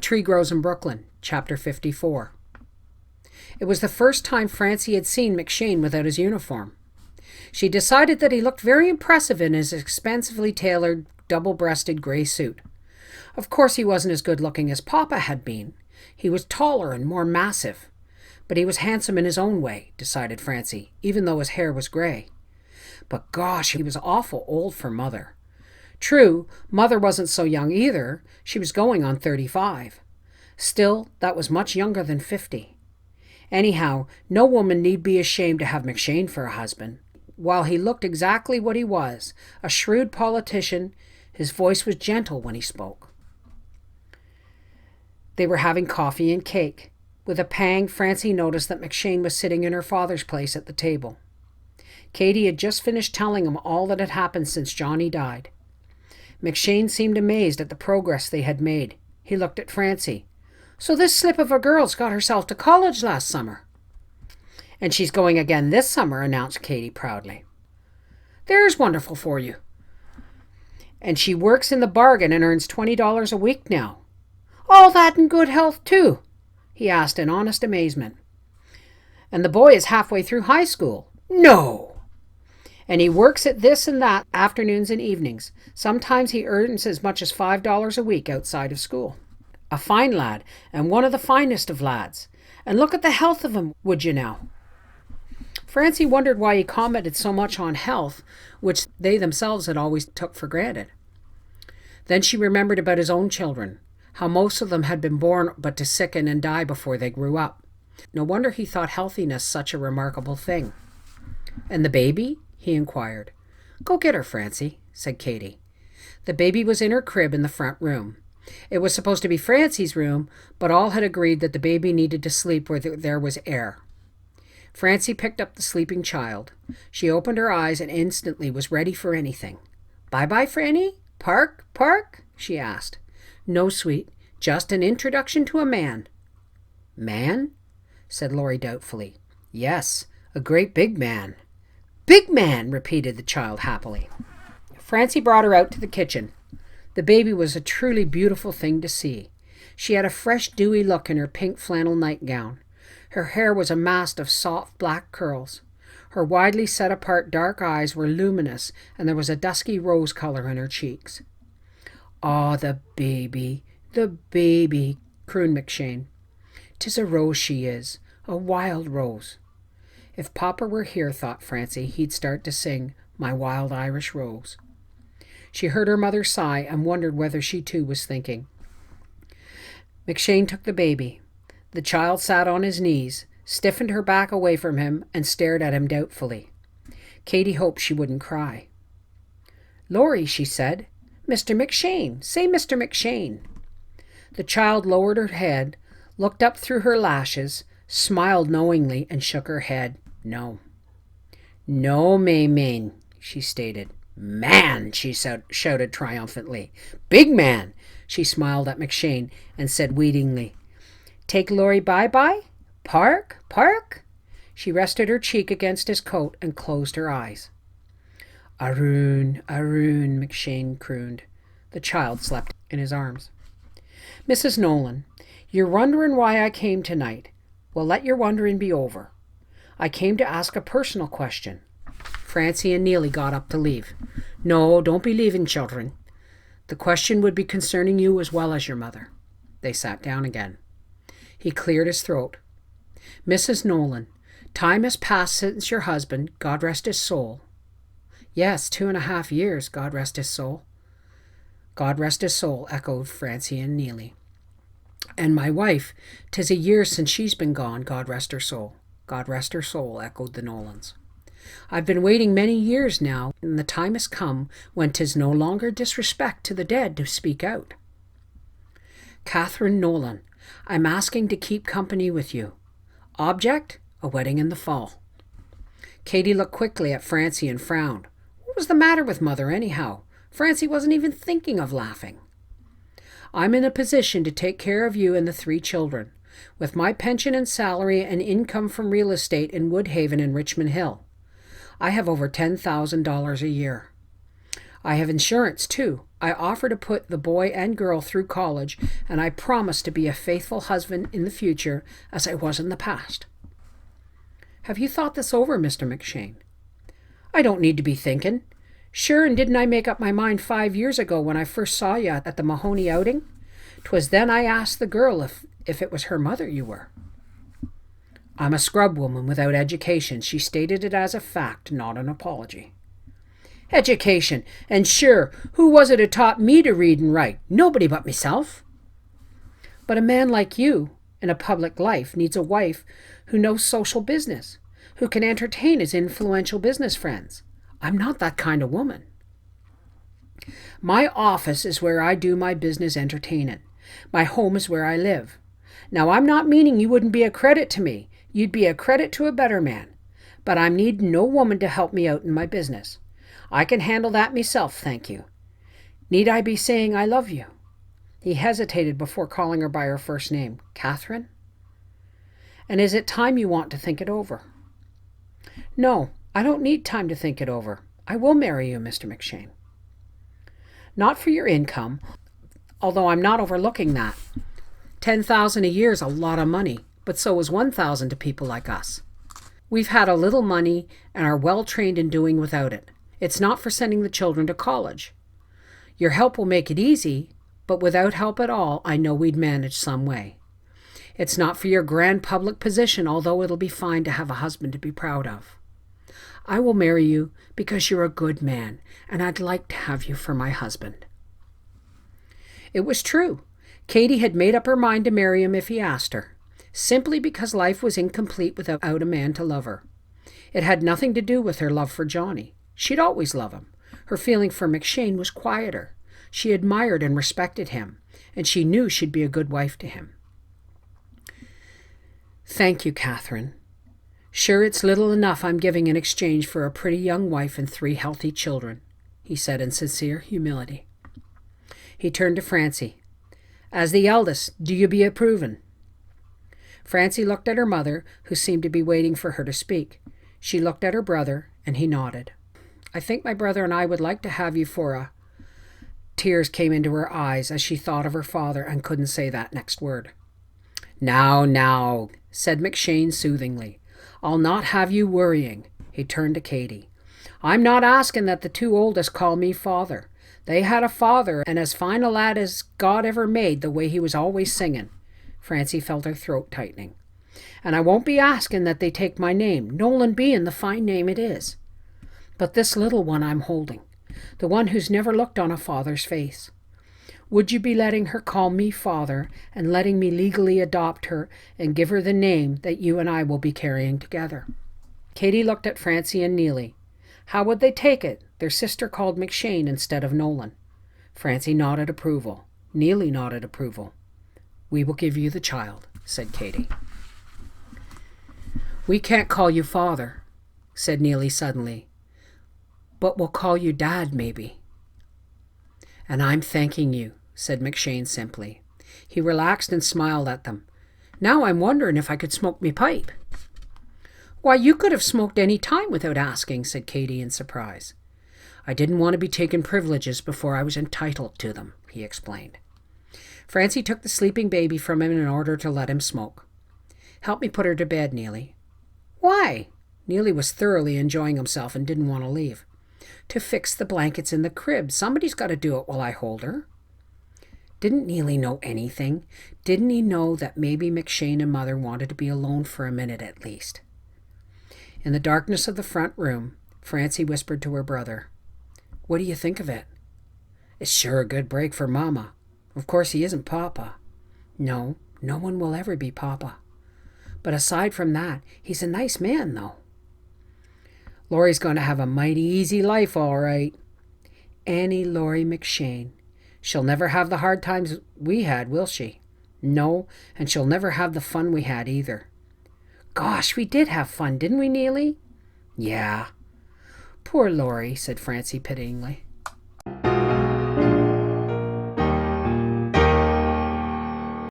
Tree Grows in Brooklyn, Chapter 54. It was the first time Francie had seen McShane without his uniform. She decided that he looked very impressive in his expensively tailored, double-breasted gray suit. Of course he wasn't as good-looking as Papa had been. He was taller and more massive. But he was handsome in his own way, decided Francie, even though his hair was gray. But gosh, he was awful old for Mother. True, Mother wasn't so young either. She was going on 35. Still, that was much younger than 50. Anyhow, no woman need be ashamed to have McShane for a husband. While he looked exactly what he was, a shrewd politician, his voice was gentle when he spoke. They were having coffee and cake. With a pang, Francie noticed that McShane was sitting in her father's place at the table. Katie had just finished telling him all that had happened since Johnny died. McShane seemed amazed at the progress they had made. He looked at Francie. "So this slip of a girl's got herself to college last summer." "And she's going again this summer," announced Katie proudly. "There's wonderful for you." "And she works in the bargain and earns $20 a week now." "All that in good health, too?" he asked in honest amazement. "And the boy is halfway through high school." "No!" "And he works at this and that afternoons and evenings. Sometimes he earns as much as $5 a week outside of school. A fine lad, and one of the finest of lads. And look at the health of him, would you now?" Francie wondered why he commented so much on health, which they themselves had always took for granted. Then she remembered about his own children, how most of them had been born but to sicken and die before they grew up. No wonder he thought healthiness such a remarkable thing. "And the baby?" he inquired. "Go get her, Francie," said Katie. The baby was in her crib in the front room. It was supposed to be Francie's room, but all had agreed that the baby needed to sleep where there was air. Francie picked up the sleeping child. She opened her eyes and instantly was ready for anything. "Bye-bye, Franny? Park? Park?" she asked. "No, sweet. Just an introduction to a man." "Man?" said Laurie doubtfully. "Yes, a great big man." "Big man," repeated the child happily. Francie brought her out to the kitchen. The baby was a truly beautiful thing to see. She had a fresh, dewy look in her pink flannel nightgown. Her hair was a mass of soft black curls. Her widely set-apart dark eyes were luminous, and there was a dusky rose color in her cheeks. "Aw, the baby, crooned McShane. "'Tis a rose she is, a wild rose." If Papa were here, thought Francie, he'd start to sing, "My Wild Irish Rose." She heard her mother sigh and wondered whether she too was thinking. McShane took the baby. The child sat on his knees, stiffened her back away from him, and stared at him doubtfully. Katie hoped she wouldn't cry. "Laurie," she said, "Mr. McShane. Say Mr. McShane." The child lowered her head, looked up through her lashes, smiled knowingly, and shook her head. No. "No, Maymane," she stated. "Man!" she shouted triumphantly. "Big man!" She smiled at McShane and said wheedlingly, "Take Laurie bye-bye? Park? Park?" She rested her cheek against his coat and closed her eyes. "Aroon, Aroon," McShane crooned. The child slept in his arms. "Mrs. Nolan, you're wondering why I came tonight. Well, let your wondering be over. I came to ask a personal question." Francie and Neely got up to leave. "No, don't be leaving, children. The question would be concerning you as well as your mother." They sat down again. He cleared his throat. "Mrs. Nolan, time has passed since your husband, God rest his soul." "Yes, 2.5 years, God rest his soul." "God rest his soul," echoed Francie and Neely. "And my wife, 'tis a year since she's been gone, God rest her soul." "God rest her soul," echoed the Nolans. "I've been waiting many years now, and the time has come when 'tis no longer disrespect to the dead to speak out." "Catherine Nolan, I'm asking to keep company with you. Object? A wedding in the fall." Katie looked quickly at Francie and frowned. What was the matter with Mother anyhow? Francie wasn't even thinking of laughing. "I'm in a position to take care of you and the 3 children, with my pension and salary and income from real estate in Woodhaven and Richmond Hill. I have over $10,000 a year. I have insurance, too. I offer to put the boy and girl through college, and I promise to be a faithful husband in the future as I was in the past." "Have you thought this over, Mr. McShane?" "I don't need to be thinking. Sure, and didn't I make up my mind 5 years ago when I first saw you at the Mahoney outing? 'Twas then I asked the girl if it was her mother you were." "I'm a scrub woman without education." She stated it as a fact, not an apology. "Education! And sure, who was it who taught me to read and write? Nobody but myself." "But a man like you, in a public life, needs a wife who knows social business, who can entertain his influential business friends. I'm not that kind of woman." "My office is where I do my business entertaining. My home is where I live. Now, I'm not meaning you wouldn't be a credit to me. You'd be a credit to a better man. But I'm needing no woman to help me out in my business. I can handle that myself, thank you. Need I be saying I love you?" He hesitated before calling her by her first name. "Catherine? And is it time you want to think it over?" "No, I don't need time to think it over. I will marry you, Mr. McShane." "Not for your income, although I'm not overlooking that. 10,000 a year is a lot of money, but so is 1,000 to people like us. We've had a little money and are well trained in doing without it. It's not for sending the children to college. Your help will make it easy, but without help at all, I know we'd manage some way. It's not for your grand public position, although it'll be fine to have a husband to be proud of. I will marry you because you're a good man, and I'd like to have you for my husband." It was true. Katie had made up her mind to marry him if he asked her, simply because life was incomplete without a man to love her. It had nothing to do with her love for Johnny. She'd always love him. Her feeling for McShane was quieter. She admired and respected him, and she knew she'd be a good wife to him. "Thank you, Catherine. Sure, it's little enough I'm giving in exchange for a pretty young wife and 3 healthy children," he said in sincere humility. He turned to Francie. "As the eldest, do you be approving?" Francie looked at her mother, who seemed to be waiting for her to speak. She looked at her brother, and he nodded. "I think my brother and I would like to have you for a—" Tears came into her eyes as she thought of her father and couldn't say that next word. Now, said McShane soothingly. "I'll not have you worrying." He turned to Katie. "I'm not asking that the 2 oldest call me father. They had a father, and as fine a lad as God ever made, the way he was always singing." Francie felt her throat tightening. "And I won't be asking that they take my name, Nolan being the fine name it is. But this little one I'm holding, the one who's never looked on a father's face. Would you be letting her call me father and letting me legally adopt her and give her the name that you and I will be carrying together?" Katie looked at Francie and Neely. How would they take it? Their sister called McShane instead of Nolan. Francie nodded approval. Neely nodded approval. "We will give you the child," said Katie. "We can't call you father," said Neely suddenly. "But we'll call you Dad, maybe." "And I'm thanking you," said McShane simply. He relaxed and smiled at them. "Now I'm wondering if I could smoke me pipe." "Why, you could have smoked any time without asking," said Katie in surprise. "I didn't want to be taking privileges before I was entitled to them," he explained. Francie took the sleeping baby from him in order to let him smoke. "Help me put her to bed, Neely." "Why?" Neely was thoroughly enjoying himself and didn't want to leave. "To fix the blankets in the crib. Somebody's got to do it while I hold her." Didn't Neely know anything? Didn't he know that maybe McShane and Mother wanted to be alone for a minute at least? In the darkness of the front room, Francie whispered to her brother, "What do you think of it?" "It's sure a good break for Mama. Of course he isn't Papa." "No, no one will ever be Papa. But aside from that, he's a nice man, though." "Laurie's going to have a mighty easy life, all right." "Annie Laurie McShane. She'll never have the hard times we had, will she?" "No, and she'll never have the fun we had either." "Gosh, we did have fun, didn't we, Neely?" "Yeah." "Poor Laurie," said Francie pityingly.